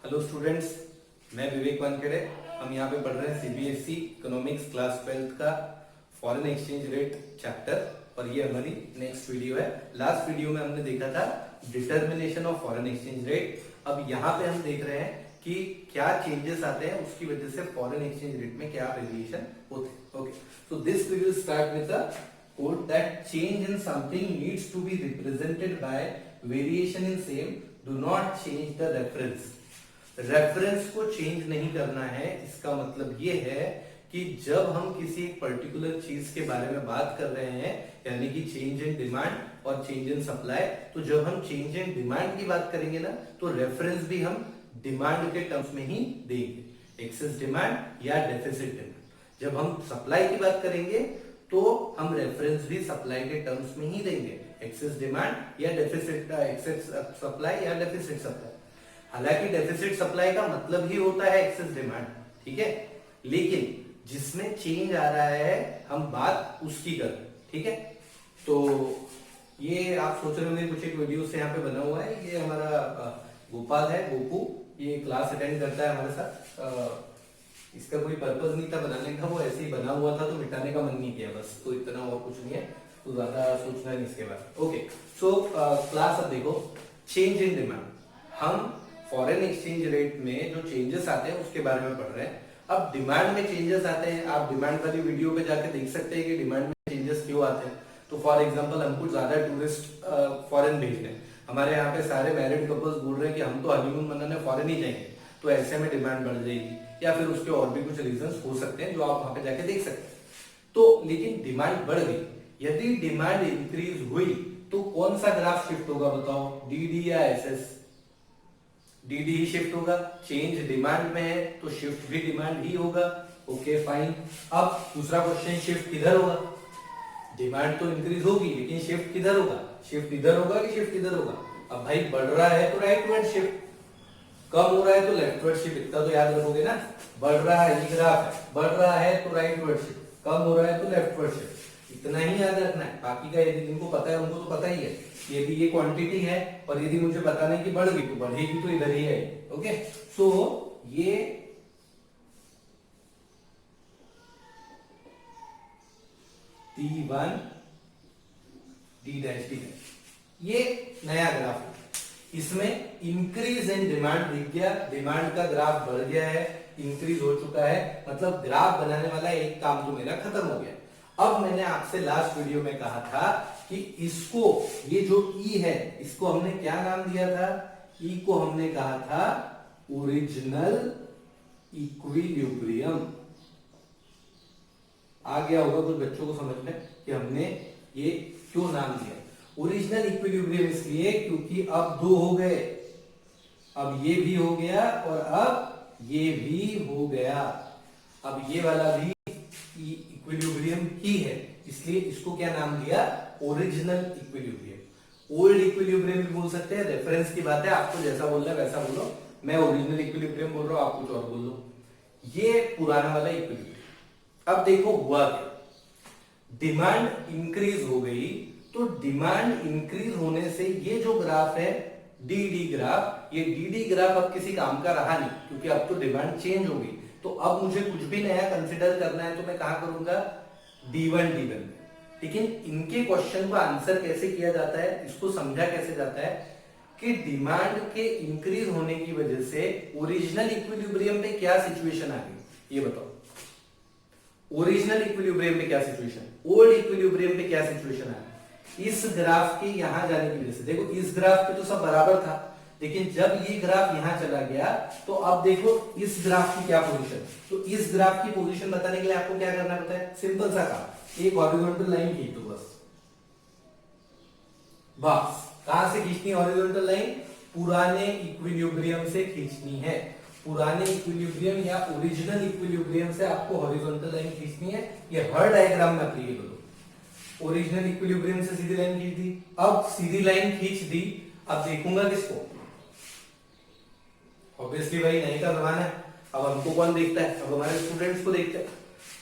Hello students, मैं विवेक वानखेड़े। हम यहाँ पे पढ़ रहे हैं सीबीएसई इकोनॉमिक्स क्लास 12 का फॉरेन एक्सचेंज रेट चैप्टर और ये हमारी नेक्स्ट वीडियो है। लास्ट वीडियो में हमने देखा था determination of foreign exchange rate. अब यहाँ पे हम देख रहे हैं कि क्या चेंजेस आते हैं, उसकी वजह से फॉरेन एक्सचेंज रेट में क्या वेरिएशन होते हैं। Okay, so this we will start with the quote that change in something needs to be represented by variation in same, do not change the reference। Reference को change नहीं करना है। इसका मतलब ये है कि जब हम किसी एक पर्टिकुलर चीज के बारे में बात कर रहे हैं, यानी कि चेंज इन डिमांड और चेंज इन सप्लाई, तो जब हम चेंज इन डिमांड की बात करेंगे ना, तो रेफरेंस भी हम डिमांड के टर्म्स में ही देंगे, एक्सेस डिमांड या डेफिसिट डिमांड। जब हम सप्लाई की बात करेंगे तो हम रेफरेंस भी सप्लाई के टर्म्स में ही देंगे, एक्सेस डिमांड या डेफिसिट एक्सेस सप्लाई या डेफिसिट सप्लाई। हालांकि डेफिसिट सप्लाई का मतलब ही होता है एक्सेस डिमांड, ठीक है, लेकिन जिसमें चेंज आ रहा है हम बात उसकी कर रहे हैं, ठीक है। तो ये आप सोच रहे होंगे कुछ एक वीडियो से यहाँ पे बना हुआ है। ये हमारा गोपाल है, गोपू, ये क्लास अटेंड करता है हमारे साथ। इसका कोई पर्पस नहीं था बनाने का, वो ऐसे ही बना हुआ था तो मिटाने का मन नहीं किया बस, तो इतना और कुछ नहीं है, तो ज्यादा सोचना नहीं इसके बारे में। ओके, सो क्लास अब देखो, चेंज इन डिमांड। हम फॉरेन एक्सचेंज रेट में जो चेंजेस आते हैं उसके बारे में पढ़ रहे हैं। अब डिमांड में चेंजेस आते हैं, आप डिमांड वाली वीडियो पे जाके देख सकते हैं कि डिमांड में चेंजेस क्यों आते हैं। तो फॉर एग्जांपल हमको ज्यादा टूरिस्ट फॉरेन भेजने, हमारे यहाँ पे सारे मैरिड कपल्स बोल रहे हैं कि हम तो हनीमून मनाने फॉरेन ही जाएंगे, तो ऐसे में डिमांड बढ़ जाएगी, या फिर उसके और भी कुछ रीजंस हो सकते हैं जो आप वहां पे जाके देख सकते हैं। तो लेकिन डिमांड बढ़ गई, यदि डिमांड इंक्रीज हुई तो कौन सा ग्राफ शिफ्ट होगा बताओ, डीडी या एसएस? डीडी ही शिफ्ट होगा। चेंज डिमांड में है तो शिफ्ट भी डिमांड ही होगा। Okay fine. अब दूसरा क्वेश्चन, शिफ्ट किधर होगा? डिमांड तो इंक्रीज होगी लेकिन शिफ्ट किधर होगा? शिफ्ट इधर होगा कि शिफ्ट इधर होगा? अब भाई बढ़ रहा है तो राइटवर्ड शिफ्ट, कम हो रहा है तो लेफ्टवर्ड शिफ्ट। इतना तो याद रखोगे ना, बढ़ रहा है ये ग्राफ, बढ़ रहा है तो राइटवर्ड शिफ्ट, कम हो रहा है तो लेफ्टवर्ड शिफ्ट। इतना ही याद रखना है। बाकी का यदि जिनको पता है उनको तो पता ही है, यदि ये क्वांटिटी है और यदि मुझे बताना है कि बढ़ गई तो बढ़ेगी तो इधर ही है। ओके, सो ये T1 D डैश D ये नया ग्राफ है। इसमें इंक्रीज इन डिमांड दिख गया, डिमांड का ग्राफ बढ़ गया है, इंक्रीज हो चुका है, मतलब ग्राफ बनाने वाला एक काम तो मेरा खत्म हो गया। अब मैंने आपसे लास्ट वीडियो में कहा था कि इसको, ये जो ई है, इसको हमने क्या नाम दिया था? ई को हमने कहा था ओरिजिनल इक्विलिब्रियम। आ गया होगा कुछ बच्चों को समझ में कि हमने ये क्यों नाम दिया। ओरिजिनल इक्विलिब्रियम इसलिए क्योंकि अब दो हो गए, अब ये भी हो गया और अब ये भी हो गया। अब ये वाला भी इक्विलिब्रियम ही है, इसलिए इसको क्या नाम दिया? Original equilibrium. ओल्ड इक्विलिब्रियम भी बोल सकते हैं, रेफरेंस की बात है, आपको जैसा बोलना है वैसा बोलो। मैं ओरिजिनल इक्विलिब्रियम बोल रहा हूं, आप कुछ और बोल लो। ये पुराना वाला इक्विलिब्रियम। अब देखो हुआ क्या, डिमांड इंक्रीज हो गई, तो डिमांड इंक्रीज होने से ये जो ग्राफ है डी ग्राफ, ये डी ग्राफ अब किसी काम का रहा नहीं, क्योंकि अब तो डिमांड चेंज हो गई। तो अब मुझे कुछ भी नया कंसिडर करना है तो मैं कहां करूंगा? D1 में। लेकिन इनके क्वेश्चन का आंसर कैसे किया जाता है, इसको समझा कैसे जाता है कि डिमांड के इंक्रीज होने की वजह से ओरिजिनल इक्विलिब्रियम पे क्या सिचुएशन आ गई, ये बताओ। ओरिजिनल इक्विलिब्रियम पे क्या सिचुएशन, ओल्ड इक्विलिब्रियम पे क्या सिचुएशन आ गई? इस ग्राफ के यहां जाने की वजह से, देखो इस ग्राफ पे तो सब बराबर था, लेकिन जब ये ग्राफ यहां चला गया तो अब देखो इस ग्राफ की क्या पोजीशन। तो इस ग्राफ की पोजीशन बताने के लिए आपको क्या करना पड़ता है? सिंपल सा काम, एक हॉरिजॉन्टल लाइन खींच दो बस। बस कहां से खींचनी है हॉरिजॉन्टल लाइन? पुराने इक्विलिब्रियम से खींचनी है। पुराने इक्विलिब्रियम या ओरिजिनल इक्विलिब्रियम से आपको हॉरिजॉन्टल लाइन खींचनी है। ये हर डायग्राम में अप्लाई करो। ओरिजिनल इक्विलिब्रियम से सीधी लाइन खींच दी, अब सीधी लाइन खींच दी, अब देखूंगा किसको? ऑब्वियसली भाई नए का जमाना है, अब हमको कौन देखता है? अब हमारे स्टूडेंट्स को देखते हैं।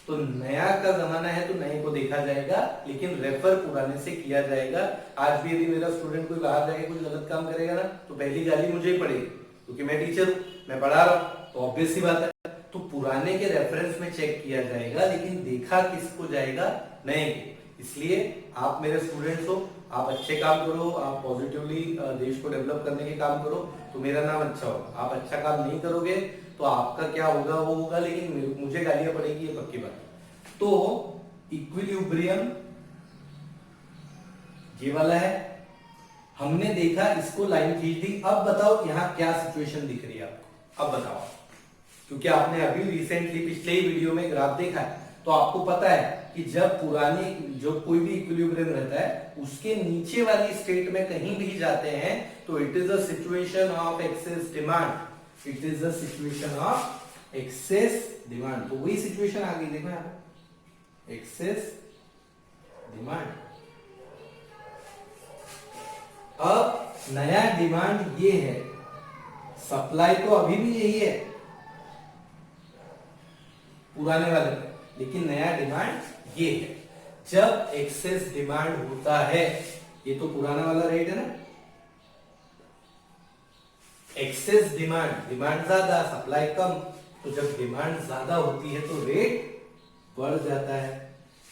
तो नया का जमाना है तो नए को देखा जाएगा, लेकिन रेफर पुराने से किया जाएगा। आज भी यदि मेरा स्टूडेंट कोई बाहर जाके कुछ गलत काम करेगा ना, तो पहली गाली मुझे ही पड़ेगी, क्योंकि मैं टीचर हूं। मैं पढ़ा रहा हूँ तो ऑब्वियस सी बात है, तो पुराने के रेफरेंस में चेक किया जाएगा, लेकिन देखा किसको जाएगा, नए को। इसलिए आप मेरे स्टूडेंट्स हो, आप अच्छे काम करो, आप पॉजिटिवली देश को डेवलप करने के काम करो तो मेरा नाम अच्छा होगा। आप अच्छा काम नहीं करोगे तो आपका क्या होगा वो होगा, लेकिन मुझे गालियां पड़ेगी, ये पक्की बात है। तो इक्विलिब्रियम ये वाला है, हमने देखा, इसको लाइन खींच दी। अब बताओ यहाँ क्या सिचुएशन दिख रही है आपको, अब बताओ, क्योंकि आपने अभी रिसेंटली पिछले ही वीडियो में ग्राफ देखा है, तो आपको पता है कि जब पुरानी जो कोई भी इक्विलिब्रियम रहता है उसके नीचे वाली स्टेट में कहीं भी जाते हैं तो it is a situation of excess demand. It is a situation of excess demand. तो वही सिचुएशन आ गई, देखो यहाँ पे एक्सेस डिमांड। अब नया डिमांड ये है, सप्लाई तो अभी भी यही है पुराने वाले पे, लेकिन नया डिमांड ये है। जब एक्सेस डिमांड होता है, ये तो पुराना वाला रेट है ना, एक्सेस डिमांड, डिमांड ज्यादा सप्लाई कम, तो जब डिमांड ज्यादा होती है तो रेट बढ़ जाता है।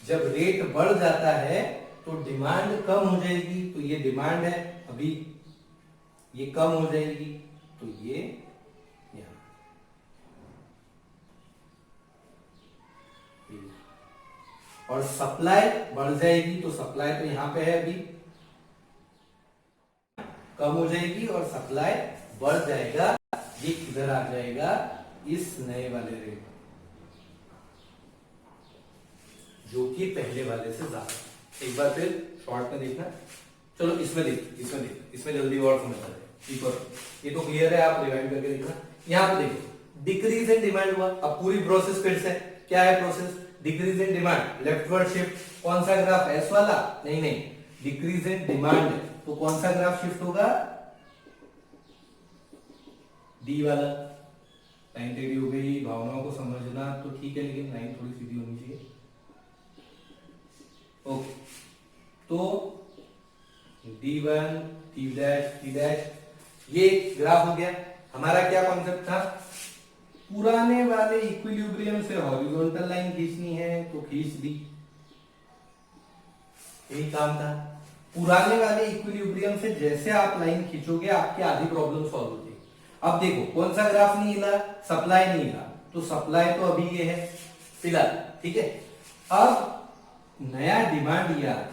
जब रेट बढ़ जाता है तो डिमांड कम हो जाएगी, तो ये डिमांड है अभी, ये कम हो जाएगी, तो ये यहां, और सप्लाई बढ़ जाएगी, तो सप्लाई तो यहां पे है, अभी कम हो जाएगी और सप्लाई बढ़ जाएगा, ये किधर आ जाएगा, इस नए वाले रेट, जो कि पहले वाले से ज्यादा। एक बार फिर शॉर्ट में देखना, चलो इसमें देख, इसमें जल्दी और समझ आ जाए, ठीक और ये तो क्लियर है, आप रिवाइंड करके देखना। यहाँ पे देखो डिक्रीज इन डिमांड हुआ, अब पूरी प्रोसेस फिर से, क्या है process, decrease in demand, leftward shift, कौन सा ग्राफ, एस वाला, नहीं, डिक्रीज इन डिमांड, तो कौन सा ग्राफ शिफ्ट होगा, डी वाला। लाइन टेढ़ी हो गई, भावनाओं को समझना तो ठीक है, लेकिन लाइन थोड़ी सीधी होनी चाहिए। ओके, तो D1, T', ये ग्राफ हो गया। हमारा क्या कॉन्सेप्ट था, पुराने वाले इक्विलिब्रियम से हॉरिजॉन्टल लाइन खींचनी है तो खींच दी, यही काम था। पुराने वाले इक्विलिब्रियम से जैसे आप लाइन खींचोगे आपकी आधी प्रॉब्लम सॉल्व होती है। अब देखो कौन सा ग्राफ नहीं हिला, सप्लाई नहीं हिला, तो सप्लाई तो अभी ये है फिलहाल, ठीक है। अब नया डिमांड ये आ रहा है,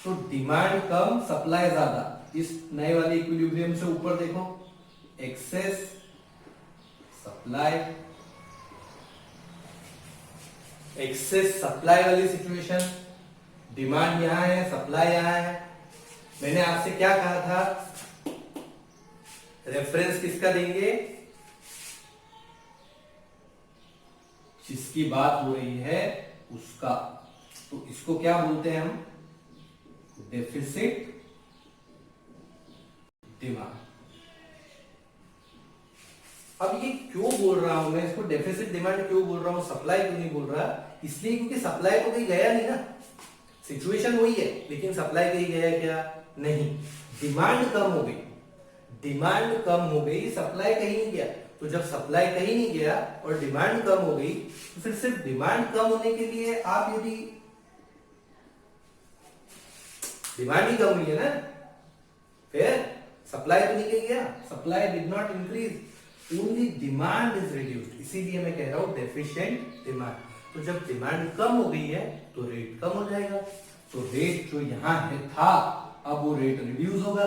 तो डिमांड कम सप्लाई ज्यादा, इस नए वाले इक्विलिब्रियम से ऊपर देखो, एक्सेस सप्लाई, एक्सेस सप्लाई वाली सिचुएशन, डिमांड यहां है, सप्लाई यहां है। मैंने आपसे क्या कहा था, रेफरेंस किसका देंगे, जिसकी बात हो रही है उसका, तो इसको क्या बोलते हैं हम, डेफिसिट डिमांड। अब ये क्यों बोल रहा हूं मैं इसको डेफिसिट डिमांड, क्यों बोल रहा हूं, सप्लाई क्यों नहीं बोल रहा, इसलिए क्योंकि सप्लाई तो कहीं गया नहीं ना, सिचुएशन वही है, लेकिन सप्लाई कहीं गया क्या, नहीं, डिमांड कम हो गई, डिमांड कम हो गई, सप्लाई कहीं नहीं गया। तो जब सप्लाई कहीं नहीं गया और डिमांड कम हो गई, तो फिर सिर्फ डिमांड कम होने के लिए आप यदि, डिमांड ही कम हुई है ना, फिर सप्लाई तो नहीं गया, supply did not increase, only demand is reduced, इसीलिए मैं कह रहा हूं डेफिशिएंट डिमांड। तो जब डिमांड कम हो गई है तो रेट कम हो जाएगा, तो रेट जो यहां है था, अब वो रेट रिड्यूस होगा।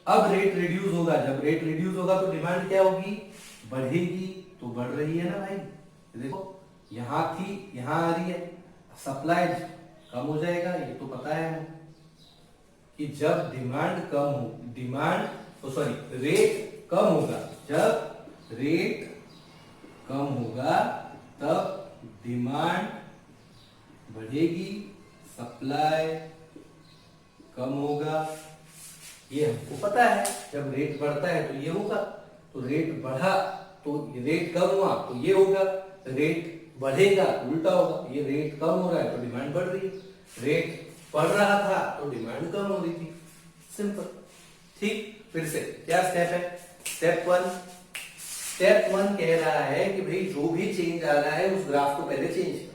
अब रेट रिड्यूस होगा, जब रेट रिड्यूस होगा तो डिमांड क्या होगी, बढ़ेगी, तो बढ़ रही है ना भाई, देखो यहां थी यहां आ रही है, सप्लाई कम हो जाएगा, ये तो पता है हमें कि जब डिमांड कम हो, रेट कम होगा, जब रेट कम होगा तब डिमांड बढ़ेगी, सप्लाई कम होगा, ये हमको पता है। जब रेट बढ़ता है तो ये होगा, तो रेट बढ़ा तो रेट कम हुआ तो ये होगा, रेट बढ़ेगा उल्टा होगा, ये रेट कम हो रहा है तो डिमांड बढ़ रही है, रेट बढ़ रहा था तो डिमांड कम हो रही थी, सिंपल। ठीक, फिर से क्या स्टेप है, स्टेप 1 स्टेप 1 कह रहा है कि भाई जो भी चेंज आ रहा है उस ग्राफ को पहले चेंज कर।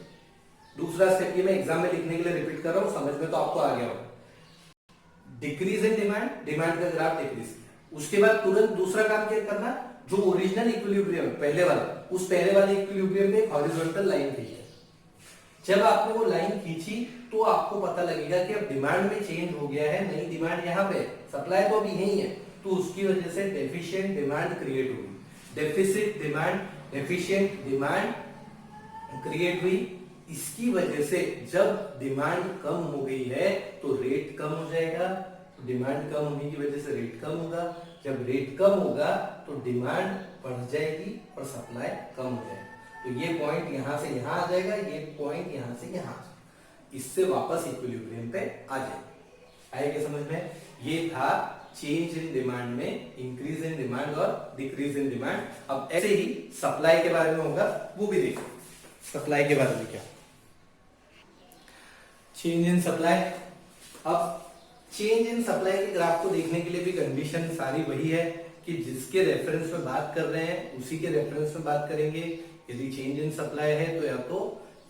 दूसरा स्टेप ये मैं एग्जाम में लिखने के लिए रिपीट कर रहा हूं, समझ में तो आपको आ गया होगा। डिक्रीज इन डिमांड, डिमांड का ग्राफ डिक्रीज किया, उसके बाद तुरंत दूसरा काम क्या करना, जो ओरिजिनल इक्विलिब्रियम पहले वाला, उस पहले वाले इक्विलिब्रियम पे हॉरिजॉन्टल लाइन खींची। जब आपने वो लाइन खींची तो आपको पता लगेगा कि अब डिमांड में चेंज हो गया है, नई डिमांड यहाँ पे, सप्लाई तो अभी यही है, तो उसकी वजह से डेफिशिएंट डिमांड क्रिएट हुई। Deficit demand, deficient demand create हुई। इसकी वजह से जब डिमांड कम हो गई है तो रेट कम हो जाएगा, तो डिमांड कम होने की वजह से रेट कम होगा। जब रेट कम होगा तो डिमांड बढ़ जाएगी और सप्लाई कम हो जाएगी। तो ये पॉइंट यहां से यहां आ जाएगा, ये पॉइंट यहां से यहां आ जाएगा, इससे वापस इक्विलिब्रियम पे आ जाएगा। आएगा समझ में? ये था चेंज इन डिमांड में, इंक्रीज इन डिमांड और डिक्रीज इन डिमांड। अब ऐसे ही सप्लाई के बारे में होगा, वो भी देखो सप्लाई के बारे में क्या चेंज इन सप्लाई। अब चेंज इन सप्लाई के ग्राफ को देखने के लिए भी कंडीशन सारी वही है कि जिसके रेफरेंस में बात कर रहे हैं उसी के रेफरेंस में बात करेंगे। यदि चेंज इन सप्लाई है तो या तो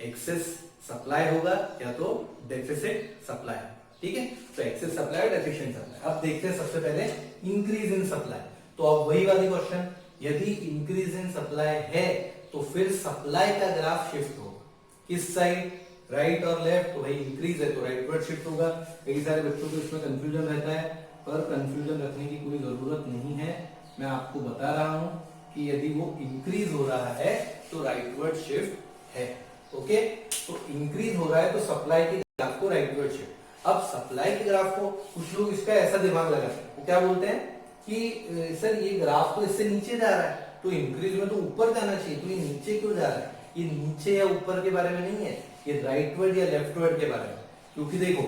एक्सेस सप्लाई होगा या तो डेफिसिट सप्लाई, ठीक है। तो एक्सेस सप्लाई और डेफिशिएंट सप्लाई। अब देखते हैं सबसे पहले इंक्रीज इन सप्लाई। तो अब वही वाली क्वेश्चन, यदि इंक्रीज इन सप्लाई है तो फिर सप्लाई का ग्राफ शिफ्ट होगा किस साइड, राइट और लेफ्ट। तो भाई इंक्रीज है तो राइटवर्ड शिफ्ट होगा। कई सारे बच्चों को इसमें कंफ्यूजन रहता है, पर कंफ्यूजन रखने की कोई जरूरत नहीं है। मैं आपको बता रहा हूं कि यदि वो इंक्रीज हो रहा है तो राइटवर्ड शिफ्ट है, ओके। तो इंक्रीज हो रहा है तो सप्लाई के ग्राफ को राइटवर्ड शिफ्ट। अब सप्लाई के ग्राफ को कुछ लोग इसका ऐसा दिमाग लगाते हैं, तो क्या बोलते हैं कि सर ये ग्राफ तो इससे नीचे जा रहा है, तो इंक्रीज में तो ऊपर जाना चाहिए, तो ये नीचे क्यों जा रहा है। ये नीचे या ऊपर के बारे में नहीं है, ये राइटवर्ड या लेफ्टवर्ड के बारे में। क्योंकि देखो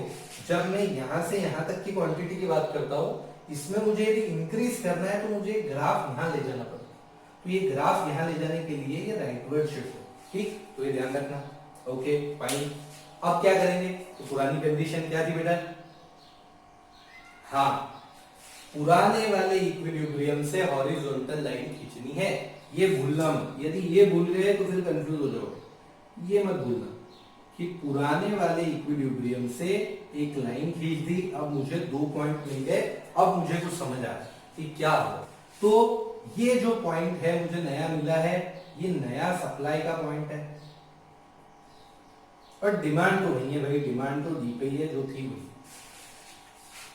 जब मैं यहां से यहां तक की क्वांटिटी की बात करता हूं, इसमें मुझे यदि इंक्रीज करना है तो मुझे ग्राफ यहां ले जाना पड़ेगा। तो ये ग्राफ यहां ले जाने के लिए ये राइटवर्ड शिफ्ट है, ठीक। तो ये ध्यान रखना, ओके फाइन। अब क्या करेंगे, तो पुरानी कंडीशन क्या थी बेटा, हाँ पुराने वाले इक्विलिब्रियम से हॉरिजॉन्टल लाइन खींचनी है। ये भूलना मत, यदि ये भूल गए तो फिर कंफ्यूज हो जाओगे। ये मत भूलना कि पुराने वाले इक्विलिब्रियम से एक लाइन खींच दी, अब मुझे 2 पॉइंट मिल गए, अब मुझे कुछ समझ आ रहा है कि क्या हो। तो ये जो पॉइंट है मुझे नया मिला है, ये नया सप्लाई का पॉइंट है, और डिमांड तो नहीं है भाई, डिमांड तो दी पे ही है जो थी वही।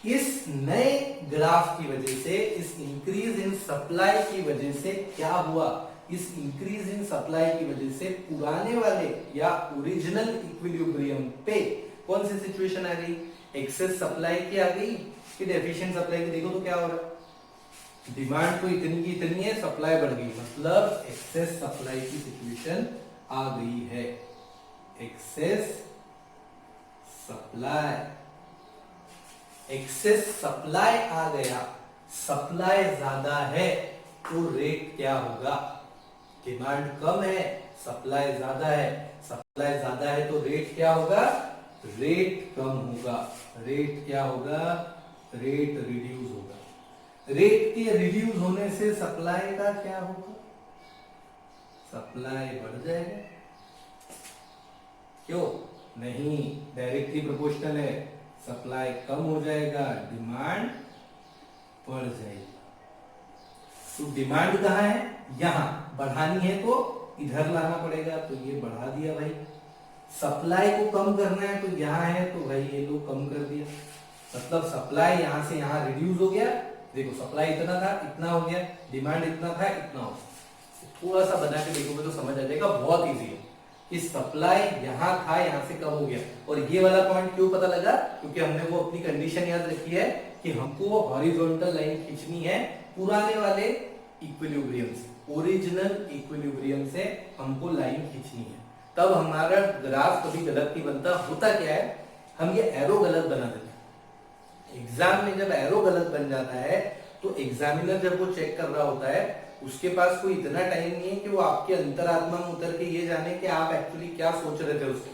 इस नए ग्राफ की वजह से, इस इंक्रीज इन सप्लाई की वजह से क्या हुआ, इस इंक्रीज इन सप्लाई की वजह से पुराने वाले या ओरिजिनल इक्विलिब्रियम पे कौन सी सिचुएशन आ गई, एक्सेस सप्लाई की आ गई कि डेफिशिएंट सप्लाई की। देखो तो क्या हो रहा है, डिमांड तो इतनी की इतनी है, सप्लाई बढ़ गई, मतलब एक्सेस सप्लाई की सिचुएशन आ गई है। एक्सेस सप्लाई, एक्सेस सप्लाई आ गया, सप्लाई ज्यादा है तो रेट क्या होगा, डिमांड कम है सप्लाई ज्यादा है, सप्लाई ज्यादा है तो रेट क्या होगा, रेट कम होगा। रेट क्या होगा, रेट रिड्यूस होगा। रेट के रिड्यूस होने से सप्लाई का क्या होगा, सप्लाई बढ़ जाएगा। क्यों नहीं, डायरेक्टली प्रोपोर्शनल है, सप्लाई कम हो जाएगा, डिमांड बढ़ जाएगी। तो डिमांड कहाँ है, यहां बढ़ानी है तो इधर लाना पड़ेगा, तो ये बढ़ा दिया भाई। सप्लाई को कम करना है तो यहां है, तो भाई ये लोग कम कर दिया, मतलब सप्लाई यहां से यहां रिड्यूस हो गया। देखो सप्लाई इतना था इतना हो गया, डिमांड इतना था इतना हो गया। थोड़ा सा बना के देखोगे तो समझ आ जाएगा, बहुत इजी है कि सप्लाई यहां था यहां से कम हो गया। और ये वाला पॉइंट क्यों पता लगा, क्योंकि हमने वो अपनी कंडीशन याद रखी है कि हमको हॉरिजॉन्टल लाइन खींचनी है पुराने वाले इक्विलिब्रियम से, ओरिजिनल इक्विलिब्रियम से हमको लाइन खींचनी है, तब हमारा ग्राफ कभी गलत नहीं बनता। होता क्या है, हम ये एरो गलत बना देते हैं एग्जाम में। जब एरो गलत बन जाता है तो एग्जामिनर जब वो चेक कर रहा होता है, उसके पास कोई इतना टाइम नहीं है कि वो आपके अंतरात्मा में उतर के ये जाने कि आप एक्चुअली क्या सोच रहे थे उससे,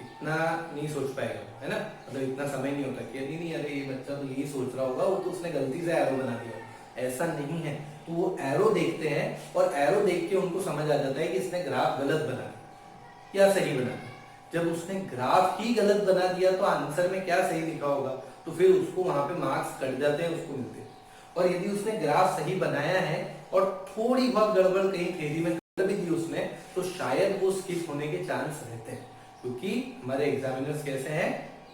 इतना नहीं सोच पाएगा, है ना। मतलब इतना समय नहीं होता कि नहीं अरे ये बच्चा तो यही सोच रहा होगा, वो तो उसने गलती से एरो बना दिया, ऐसा नहीं है। तो वो एरो देखते हैं और एरो देख के उनको समझ आ जाता है कि इसने ग्राफ गलत बना दिया या सही बना दिया। जब उसने ग्राफ ही गलत बना दिया तो आंसर में क्या सही लिखा होगा, तो फिर उसको वहां पे मार्क्स कट जाते हैं, उसको मिलते हैं। और यदि उसने ग्राफ सही बनाया है और थोड़ी बहुत गड़बड़ कहीं थ्योरी में कर भी दी उसने, तो शायद वो स्किप होने के चांस रहते हैं, क्योंकि हमारे एग्जामिनर्स कैसे हैं,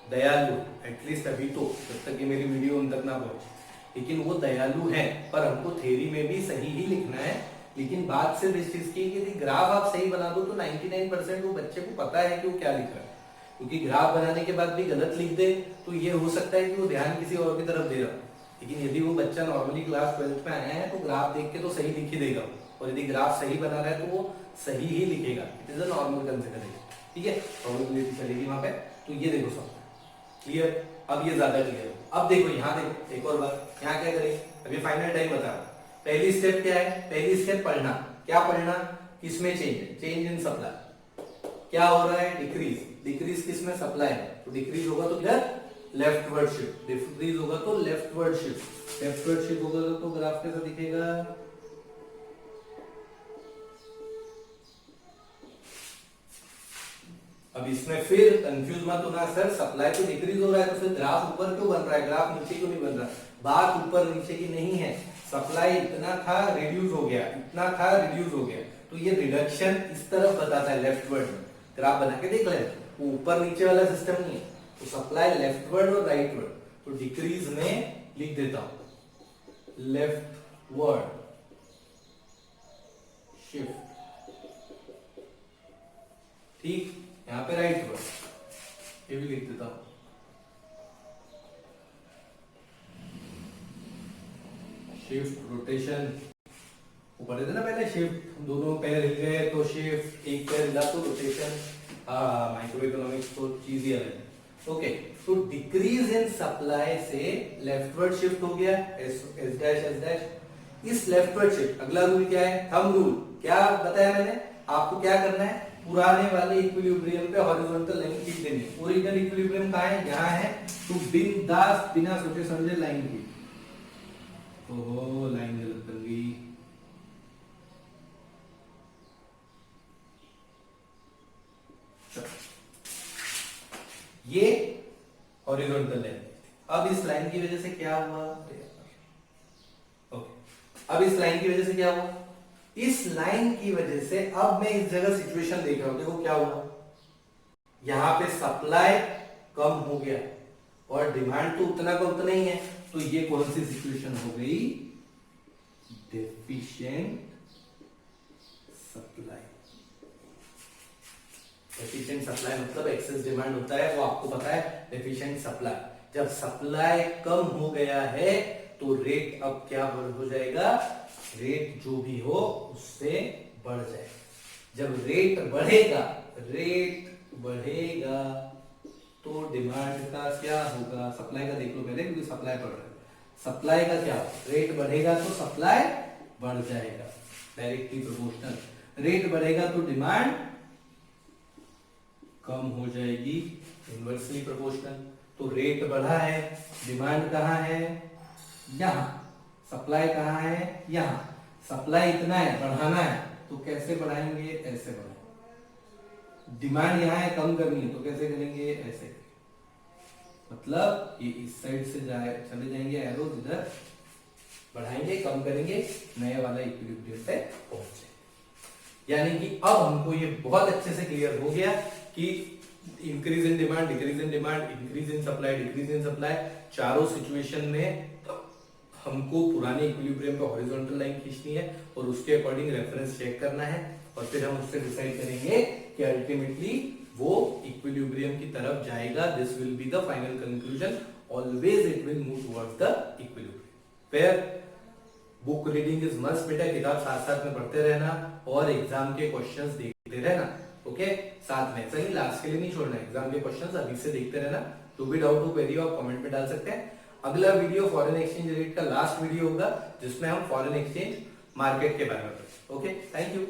दयालु, एटलीस्ट अभी तो, जब तक ये मेरी वीडियो उन तक ना पहुंचे, लेकिन वो दयालु हैं। पर हमको थ्योरी में भी सही ही लिखना है। लेकिन बात सिर्फ इस चीज की है कि यदि ग्राफ आप सही बना दो तो 99% वो बच्चे को पता है कि वो क्या लिख रहा है, क्योंकि ग्राफ बनाने के बाद भी गलत लिख दे तो ये हो सकता है कि वो ध्यान किसी और की तरफ दे रहा हो। लेकिन यदि वो बच्चा नॉर्मली क्लास 12th में आया है तो ग्राफ देख के तो सही लिख ही देगा, और यदि ग्राफ सही बना रहा है तो वो सही ही लिखेगा। It is a normal consideration, ठीक है, प्रोबेबिलिटी चलेगी वहां पे। तो ये देखो सब क्लियर, अब ये ज्यादा क्लियर हो। अब देखो यहाँ, देखो एक और बात, यहाँ क्या करें, अभी फाइनल टाइम बता रहा हूं। पहली स्टेप क्या है, पहली स्टेप पढ़ना, क्या पढ़ना, किसमें चेंज है, चेंज इन सप्लाई, क्या हो रहा है, डिक्रीज, डिक्रीज किसमें, सप्लाई है, तो डिक्रीज होगा तो इधर लेफ्टवर्ड शिफ्ट, डिक्रीज होगा तो लेफ्टवर्ड शिफ्ट, लेफ्टवर्ड शिफ्ट होगा तो ग्राफ कैसा दिखेगा, अब इसमें फिर कंफ्यूज मत होना, सर सप्लाई तो डिक्रीज हो रहा है तो फिर ग्राफ ऊपर क्यों बन रहा है, ग्राफ नीचे क्यों नहीं बन रहा। बात ऊपर नीचे की नहीं है, सप्लाई इतना था रिड्यूस हो गया, इतना था रिड्यूस हो गया, तो ये रिडक्शन इस तरफ बताता है लेफ्टवर्ड में। ग्राफ बना के देख ले, वो ऊपर नीचे वाला सिस्टम नहीं है, तो सप्लाई लेफ्टवर्ड और राइटवर्ड, तो डिक्रीज में लिख देता हूं लेफ्टवर्ड शिफ्ट, ठीक, यहां पे राइट वर्ड, ये भी लिख देता हूं, शिफ्ट रोटेशन, वो पढ़े थे ना पहले, शिफ्ट दोनों पैर हिल गए तो शिफ्ट, एक पैर हिला तो रोटेशन, माइक्रो इकोनॉमिक्स तो चीज ही अलग है। ओके, तो डिक्रीज इन सप्लाई से लेफ्टवर्ड शिफ्ट हो गया, एस डैश एस डैश। इस लेफ्टवर्ड शिफ्ट, अगला रूल क्या है, थंब रूल, क्या बताया मैंने आपको, क्या करना है, पुराने वाले इक्विलिब्रियम पे हॉरिजॉन्टल लाइन खींच देनी है। ओरिजिनल इक्विलिब्रियम कहां है, यहां है, तो बिंदास बिना सोचे समझे लाइन की, ओहो लाइन गलत बन गई, ये हॉरिजॉन्टल लाइन। अब इस लाइन की वजह से क्या हुआ, ओके, अब इस लाइन की वजह से क्या हुआ, इस लाइन की वजह से अब मैं इस जगह सिचुएशन देख रहा हूं, देखो क्या हुआ, यहां पे सप्लाई कम हो गया और डिमांड तो उतना का उतना ही है, तो ये कौन सी सिचुएशन हो गई, डेफिशिएंट सप्लाई। डेफिशिएंट सप्लाई मतलब एक्सेस डिमांड होता है, वो आपको पता है, डेफिशिएंट सप्लाई, जब सप्लाई कम हो गया है तो रेट अब क्या हो जाएगा, रेट जो भी हो उससे बढ़ जाएगा। जब रेट बढ़ेगा, रेट बढ़ेगा तो डिमांड का क्या होगा, सप्लाई का देख लो पहले, क्योंकि सप्लाई बढ़ रहा है, सप्लाई का क्या होगा, रेट बढ़ेगा तो सप्लाई बढ़ जाएगा, डायरेक्टली प्रोपोर्शनल, रेट बढ़ेगा तो डिमांड कम हो जाएगी, इनवर्सली प्रोपोर्शनल। तो रेट बढ़ा है, डिमांड कहां है, यहां, सप्लाई कहां है, यहां, सप्लाई इतना है, बढ़ाना है, तो कैसे बढ़ाएंगे, ऐसे बढ़ाएंगे, डिमांड यहां है, कम करनी है, तो कैसे करेंगे, ऐसे, मतलब ये इस साइड से चले जाएंगे एरोज, इधर बढ़ाएंगे, कम करेंगे, नया वाला इक्विलिब्रियम पे पहुंचे। यानी कि अब हमको ये बहुत अच्छे से क्लियर हो गया कि increase in demand, decrease in demand, increase in supply, decrease in supply, चारों सिचुएशन में हमको पुराने इक्विलिब्रियम पे हॉरिजॉन्टल लाइन खींचनी है और उसके अकॉर्डिंग रेफरेंस चेक करना है, और फिर हम उससे डिसाइड करेंगे कि अल्टीमेटली वो इक्विलिब्रियम की तरफ जाएगा। This will be the final conclusion, always it will move towards the equilibrium. फिर बुक रीडिंग इज मस्ट बेटा, किताब साथ साथ में पढ़ते रहना और एग्जाम के क्वेश्चंस देखते रहना, ओके, साथ में, सही, लास्ट के लिए नहीं छोड़ना, एग्जाम के क्वेश्चंस अभी से देखते रहना। जो भी डाउट हो क्वेरी आप कमेंट में डाल सकते हैं। अगला वीडियो फॉरेन एक्सचेंज रेट का लास्ट वीडियो होगा, जिसमें हम फॉरेन एक्सचेंज मार्केट के बारे में, ओके, थैंक यू।